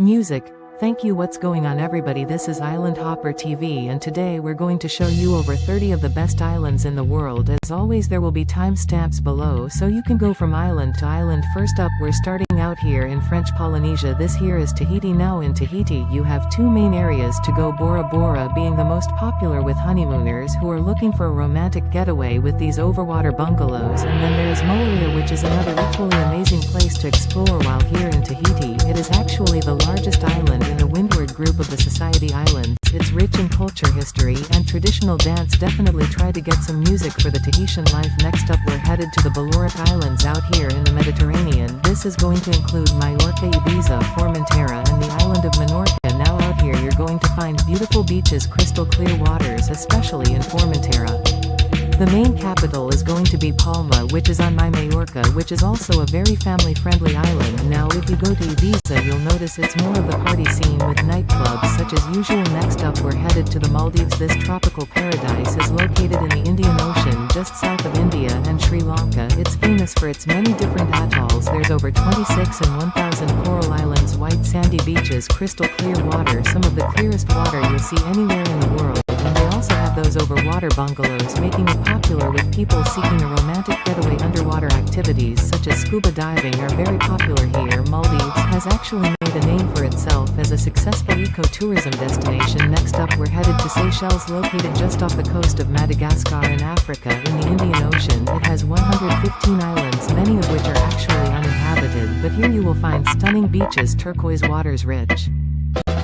Music. Thank you. What's going on, everybody? This is Island Hopper TV, and today we're going to show you over 30 of the best islands in the world. As always, there will be timestamps below so you can go from island to island. First up, we're starting out here in French Polynesia. This here is Tahiti. Now in Tahiti you have two main areas to go, Bora Bora being the most popular with honeymooners who are looking for a romantic getaway with these overwater bungalows, and then there's Moorea, which is another equally amazing place to explore while here in Tahiti. It is actually the largest island in the windward group of the Society Islands. It's rich in culture, history, and traditional dance. Definitely try to get some music for the Tahitian life. Next up, we're headed to the Balearic Islands out here in the Mediterranean. This is going to include Majorca, Ibiza, Formentera, and the island of Menorca. Now out here you're going to find beautiful beaches, crystal clear waters, especially in Formentera. The main capital is going to be Palma, which is on Majorca, which is also a very family-friendly island. Now if you go to Ibiza you'll notice it's more of the party scene with nightclubs such as usual. Next up, we're headed to the Maldives. This tropical paradise is located in the Indian Ocean just south of India and Sri Lanka. It's famous for its many different atolls. There's over 26 and 1,000 coral islands, white sandy beaches, crystal clear water, some of the clearest water you'll see anywhere in the world. And they also have those overwater bungalows, making it popular with people seeking a romantic getaway. Underwater activities such as scuba diving are very popular here. Maldives has actually made a name for itself as a successful eco-tourism destination. Next up, we're headed to Seychelles, located just off the coast of Madagascar in Africa in the Indian Ocean. It has 115 islands, many of which are actually uninhabited, but here you will find stunning beaches, turquoise waters, rich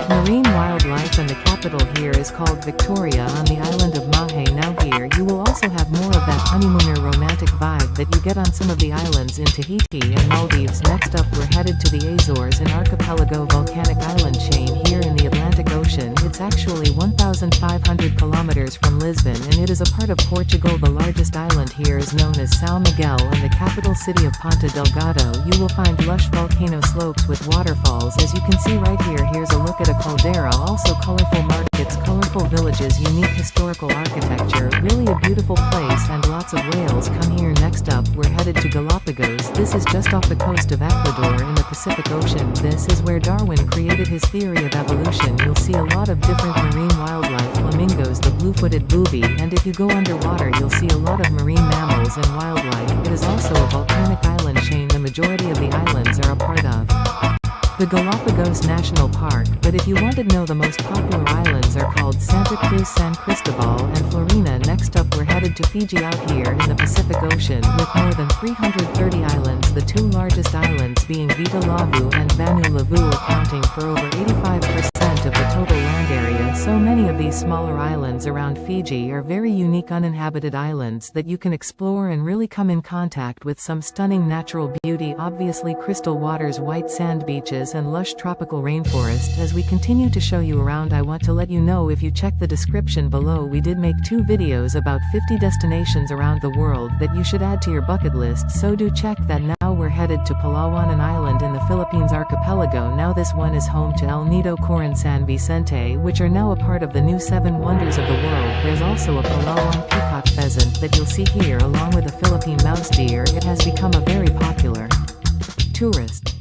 marine wildlife, and the capital here is called Victoria on the island of Mahe. Now here you will also have more of that honeymooner romantic vibe that you get on some of the islands in Tahiti and Maldives. Next up, we're headed to the Azores, an archipelago volcanic island chain here in the Atlantic Ocean. It's actually 1,500 kilometers from Lisbon, and it is a part of Portugal. The largest island here is known as São Miguel, and the capital city of Ponta Delgado. You will find lush volcano slopes with waterfalls, as you can see right here. Here's a look at a caldera, also colorful markets, colorful villages, unique historical architecture, really a beautiful place, and lots of whales come here. Next up, we're headed to Galapagos. This is just off the coast of Ecuador in the Pacific Ocean. This is where Darwin created his theory of evolution. You'll see a lot of different marine wildlife, flamingos, the blue-footed booby, and if you go underwater you'll see a lot of marine mammals and wildlife. It is also a volcanic island chain the majority of the islands are a part of the Galapagos National Park. But if you want to know, the most popular islands are called Santa Cruz, San Cristobal, and Florina. Next up, we're headed to Fiji out here in the Pacific Ocean with more than 330 islands, the two largest islands being Vita Levu and Vanu Levu, accounting for over 85% of the total land area. So many of these smaller islands around Fiji are very unique uninhabited islands that you can explore and really come in contact with some stunning natural beauty. Obviously crystal waters, white sand beaches, and lush tropical rainforest. As we continue to show you around, I want to let you know, if you check the description below, we did make 2 videos about 50 destinations around the world that you should add to your bucket list, so do check that. Now we're headed to Palawan, an island in the Philippines archipelago. Now this one is home to El Nido, Coron, San Vicente, which are now a part of the new 7 wonders of the world. There's also a Palawan peacock pheasant that you'll see here, along with a Philippine mouse deer. It has become a very popular tourist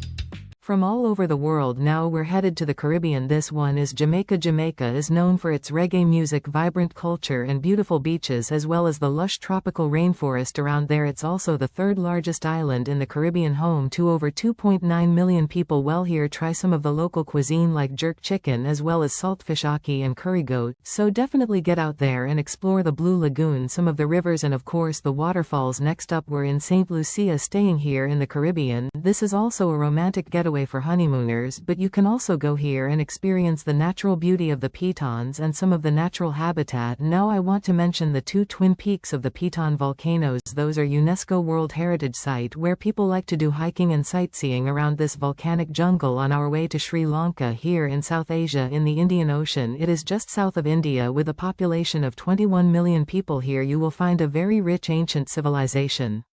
from all over the world. Now we're headed to the Caribbean. This one is Jamaica. Jamaica is known for its reggae music, vibrant culture, and beautiful beaches, as well as the lush tropical rainforest around there. It's also the 3rd largest island in the Caribbean, home to over 2.9 million people. Well, here try some of the local cuisine like jerk chicken, as well as saltfish ackee and curry goat. So definitely get out there and explore the Blue Lagoon, some of the rivers, and of course the waterfalls. Next up, we're in St. Lucia, staying here in the Caribbean. This is also a romantic getaway for honeymooners, but you can also go here and experience the natural beauty of the Pitons and some of the natural habitat. Now I want to mention the 2 twin peaks of the Piton volcanoes. Those are UNESCO World Heritage Site, where people like to do hiking and sightseeing around this volcanic jungle. On our way to Sri Lanka, here in South Asia in the Indian Ocean. It is just south of India with a population of 21 million people. Here you will find a very rich ancient civilization.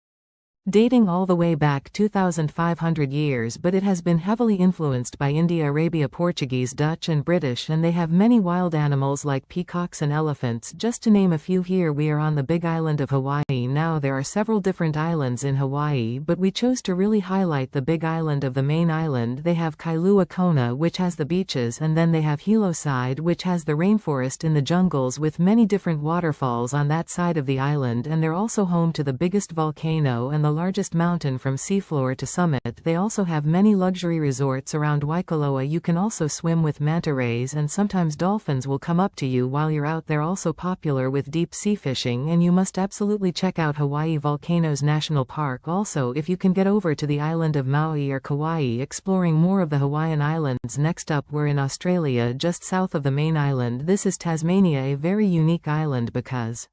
dating all the way back 2,500 years, but it has been heavily influenced by India, Arabia, Portuguese, Dutch and British, and they have many wild animals like peacocks and elephants, just to name a few. Here we are on the big island of Hawaii. Now there are several different islands in Hawaii, but we chose to really highlight the big island of the main island. They have Kailua Kona, which has the beaches, and then they have Hilo side, which has the rainforest in the jungles with many different waterfalls on that side of the island, and they're also home to the biggest volcano and the largest mountain from seafloor to summit. They also have many luxury resorts around Waikoloa. You can also swim with manta rays, and sometimes dolphins will come up to you while you're out there. Also popular with deep sea fishing, and you must absolutely check out Hawaii Volcanoes National Park. Also, if you can get over to the island of Maui or Kauai, exploring more of the Hawaiian Islands. Next up, we're in Australia, just south of the main island. This is Tasmania, a very unique island because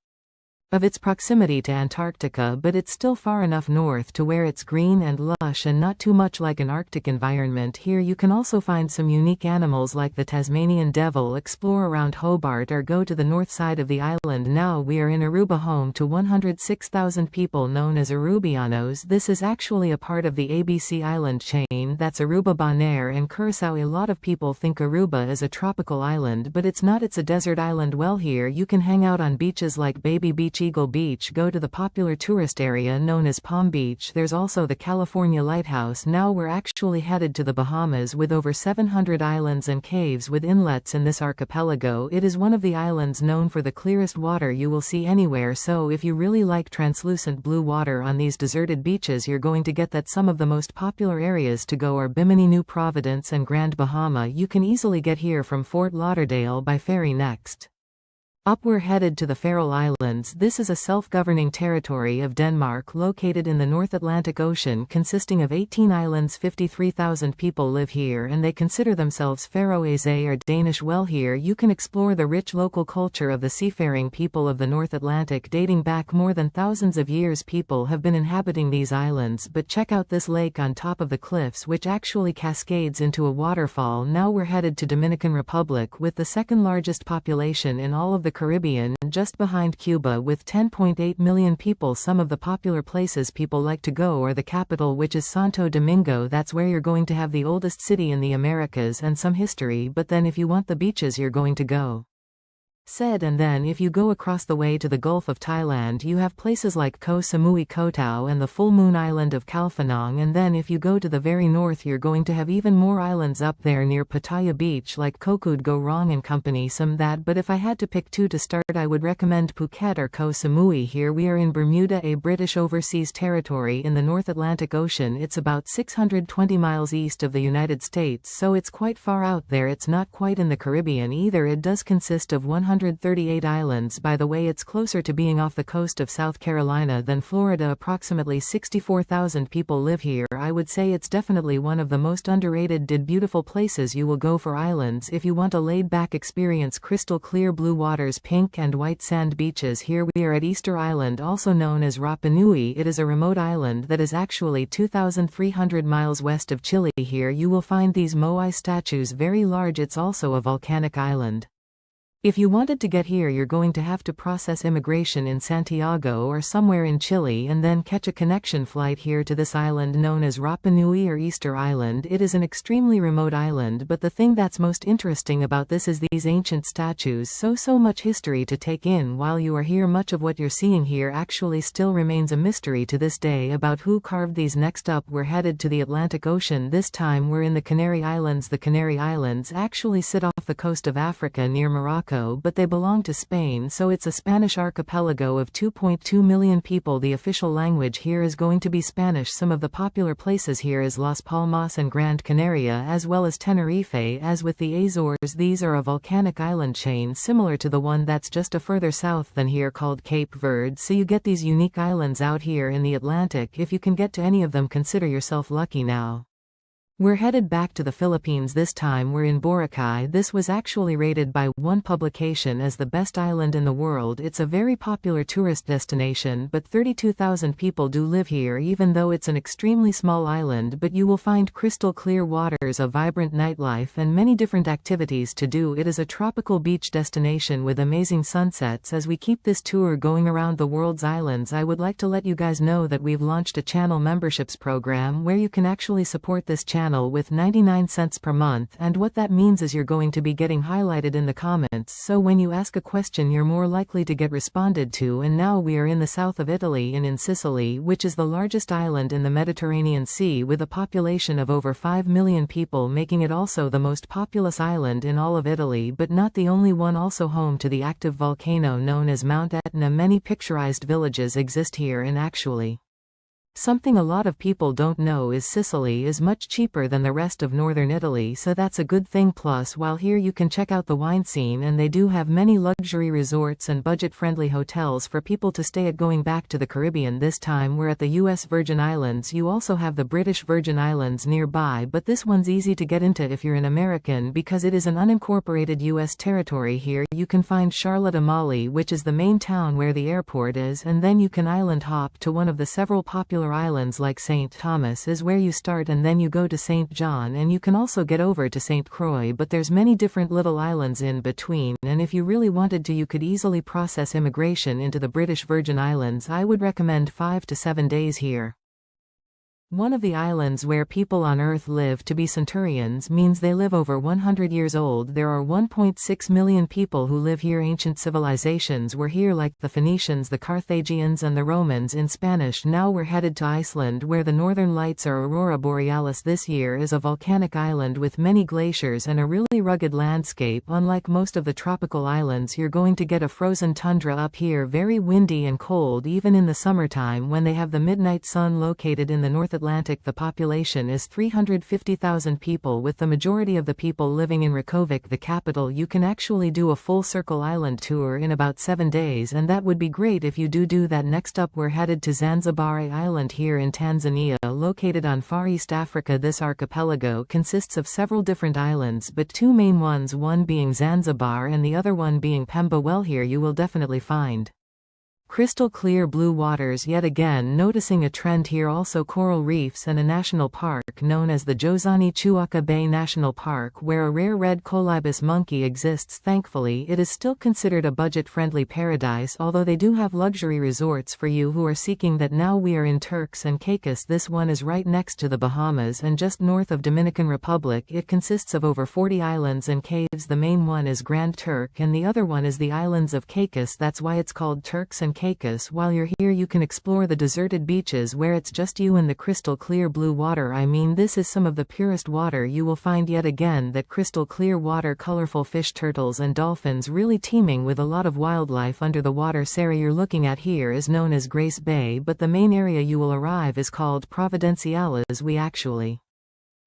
of its proximity to Antarctica, but it's still far enough north to where it's green and lush and not too much like an Arctic environment. Here you can also find some unique animals like the Tasmanian devil. Explore around Hobart or go to the north side of the island. Now we are in Aruba, home to 106,000 people, known as Arubianos. This is actually a part of the ABC island chain, that's Aruba, Bonaire and Curaçao. A lot of people think Aruba is a tropical island, but it's not. It's a desert island. Well, here you can hang out on beaches like Baby Beach, Eagle Beach, go to the popular tourist area known as Palm Beach. There's also the California Lighthouse. Now we're actually headed to the Bahamas, with over 700 islands and caves with inlets in this archipelago. It is one of the islands known for the clearest water you will see anywhere, so if you really like translucent blue water on these deserted beaches, you're going to get that. Some of the most popular areas to go are Bimini, New Providence and Grand Bahama. You can easily get here from Fort Lauderdale by ferry. Next up, we're headed to the Faroe Islands. This is a self-governing territory of Denmark located in the North Atlantic Ocean, consisting of 18 islands. 53,000 people live here, and they consider themselves Faroese or Danish. Well, here you can explore the rich local culture of the seafaring people of the North Atlantic. Dating back more than thousands of years, people have been inhabiting these islands. But check out this lake on top of the cliffs, which actually cascades into a waterfall. Now we're headed to Dominican Republic, with the second largest population in all of the Caribbean, just behind Cuba with 10.8 million people. Some of the popular places people like to go are the capital, which is Santo Domingo. That's where you're going to have the oldest city in the Americas and some history. But then if you want the beaches, you're going to go said. And then if you go across the way to the Gulf of Thailand, you have places like Koh Samui, Koh Tao and the full moon island of Khao Phanong. And then if you go to the very north, you're going to have even more islands up there near Pattaya Beach like Kokud, Go Rong and company. Some that, but if I had to pick two to start, I would recommend Phuket or Koh Samui. Here we are in Bermuda, a British overseas territory in the North Atlantic Ocean. It's about 620 miles east of the United States, so it's quite far out there. It's not quite in the Caribbean either. It does consist of 138 islands. By the way, it's closer to being off the coast of South Carolina than Florida. Approximately 64,000 people live here. I would say it's definitely one of the most underrated, beautiful places you will go for islands if you want a laid-back experience. Crystal clear blue waters, pink and white sand beaches. Here we are at Easter Island, also known as Rapa Nui. It is a remote island that is actually 2,300 miles west of Chile. Here you will find these moai statues, very large. It's also a volcanic island. If you wanted to get here, you're going to have to process immigration in Santiago or somewhere in Chile and then catch a connection flight here to this island known as Rapa Nui or Easter Island. It is an extremely remote island, but the thing that's most interesting about this is these ancient statues. So much history to take in while you are here. Much of what you're seeing here actually still remains a mystery to this day about who carved these. Next up, we're headed to the Atlantic Ocean. This time we're in the Canary Islands. The Canary Islands actually sit off the coast of Africa near Morocco, but they belong to Spain, so it's a Spanish archipelago of 2.2 million people. The official language here is going to be Spanish. Some of the popular places here is Las Palmas and Gran Canaria, as well as Tenerife. As with the Azores, these are a volcanic island chain similar to the one that's just a further south than here called Cape Verde. So you get these unique islands out here in the Atlantic. If you can get to any of them, consider yourself lucky now. We're headed back to the Philippines this time. We're in Boracay. This was actually rated by one publication as the best island in the world. It's a very popular tourist destination, but 32,000 people do live here even though it's an extremely small island, but you will find crystal clear waters, a vibrant nightlife, and many different activities to do. It is a tropical beach destination with amazing sunsets. As we keep this tour going around the world's islands, I would like to let you guys know that we've launched a channel memberships program where you can actually support this channel with 99 cents per month, and what that means is you're going to be getting highlighted in the comments, so when you ask a question you're more likely to get responded to. And now we are in the south of Italy in Sicily, which is the largest island in the Mediterranean Sea with a population of over 5 million people, making it also the most populous island in all of Italy, but not the only one. Also home to the active volcano known as Mount Etna. Many picturized villages exist here, and actually something a lot of people don't know is Sicily is much cheaper than the rest of northern Italy, so that's a good thing. Plus, while here you can check out the wine scene, and they do have many luxury resorts and budget-friendly hotels for people to stay at. Going back to the Caribbean this time, we're at the US Virgin Islands. You also have the British Virgin Islands nearby, but this one's easy to get into if you're an American because it is an unincorporated US territory. Here you can find Charlotte Amalie, which is the main town where the airport is, and then you can island hop to one of the several popular islands like St. Thomas is where you start, and then you go to St. John, and you can also get over to St. Croix, but there's many different little islands in between, and if you really wanted to you could easily process immigration into the British Virgin Islands. I would recommend 5 to 7 days here. One of the islands where people on Earth live to be centurions means they live over 100 years old. There are 1.6 million people who live here. Ancient civilizations were here, like the Phoenicians, the Carthaginians, and the Romans in Spanish. Now we're headed to Iceland, where the northern lights are aurora borealis. This year is a volcanic island with many glaciers and a really rugged landscape. Unlike most of the tropical islands, you're going to get a frozen tundra up here, very windy and cold even in the summertime when they have the midnight sun. Located in the North Atlantic, the population is 350,000 people, with the majority of the people living in Reykjavik, the capital. You can actually do a full circle island tour in about 7 days, and that would be great if you do that. Next up, we're headed to Zanzibar Island here in Tanzania, located on Far East Africa. This archipelago consists of several different islands, but two main ones, one being Zanzibar and the other one being Pemba. Well, here you will definitely find crystal clear blue waters yet again. Noticing a trend here, also coral reefs and a national park known as the Jozani Chuaka Bay National Park, where a rare red colobus monkey exists. Thankfully, it is still considered a budget-friendly paradise, although they do have luxury resorts for you who are seeking that. Now we are in Turks and Caicos. This one is right next to the Bahamas and just north of Dominican Republic. It consists of over 40 islands and caves. The main one is Grand Turk and the other one is the islands of Caicos. That's why it's called Turks and Caicos. While you're here you can explore the deserted beaches where it's just you and the crystal clear blue water. I mean, this is some of the purest water you will find. Yet again, that crystal clear water, colorful fish, turtles and dolphins, really teeming with a lot of wildlife under the water. Area you're looking at here is known as Grace Bay, but the main area you will arrive is called Providenciales. We actually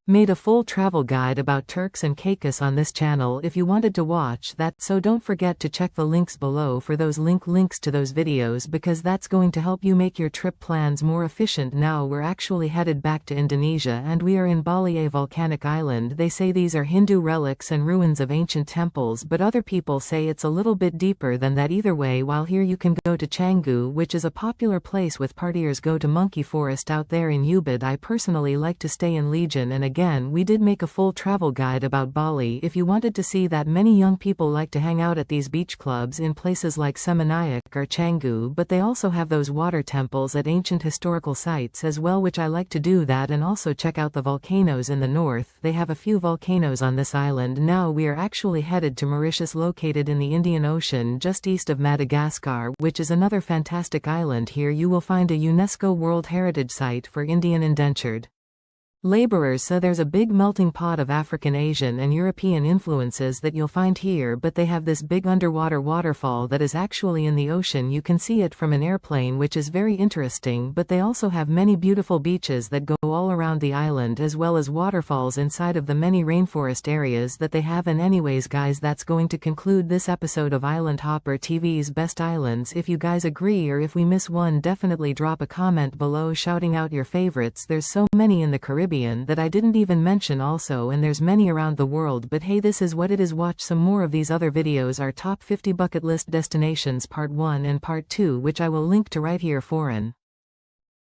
made a full travel guide about Turks and Caicos on this channel if you wanted to watch that, so don't forget to check the links below for those links to those videos, because that's going to help you make your trip plans more efficient. Now we're actually headed back to Indonesia, and we are in Bali, a volcanic island. They say these are Hindu relics and ruins of ancient temples, but other people say it's a little bit deeper than that. Either way, while here you can go to Canggu, which is a popular place with partiers. Go to Monkey Forest out there in Ubud. I personally like to stay in Legion, and again, we did make a full travel guide about Bali if you wanted to see that. Many young people like to hang out at these beach clubs in places like Seminyak or Canggu, but they also have those water temples at ancient historical sites as well, which I like to do that, and also check out the volcanoes in the north. They have a few volcanoes on this island. Now we are actually headed to Mauritius, located in the Indian Ocean just east of Madagascar, which is another fantastic island. Here you will find a UNESCO World Heritage Site for Indian indentured laborers, so there's a big melting pot of African, Asian and European influences that you'll find here. But they have this big underwater waterfall that is actually in the ocean. You can see it from an airplane, which is very interesting. But they also have many beautiful beaches that go all around the island, as well as waterfalls inside of the many rainforest areas that they have. And anyways guys, that's going to conclude this episode of Island Hopper TV's Best Islands. If you guys agree, or if we miss one, definitely drop a comment below shouting out your favorites. There's so many in the Caribbean Caribbean that I didn't even mention also, and there's many around the world, but hey, this is what it is. Watch some more of these other videos, our top 50 bucket list destinations part 1 and part 2, which I will link to right here foreign.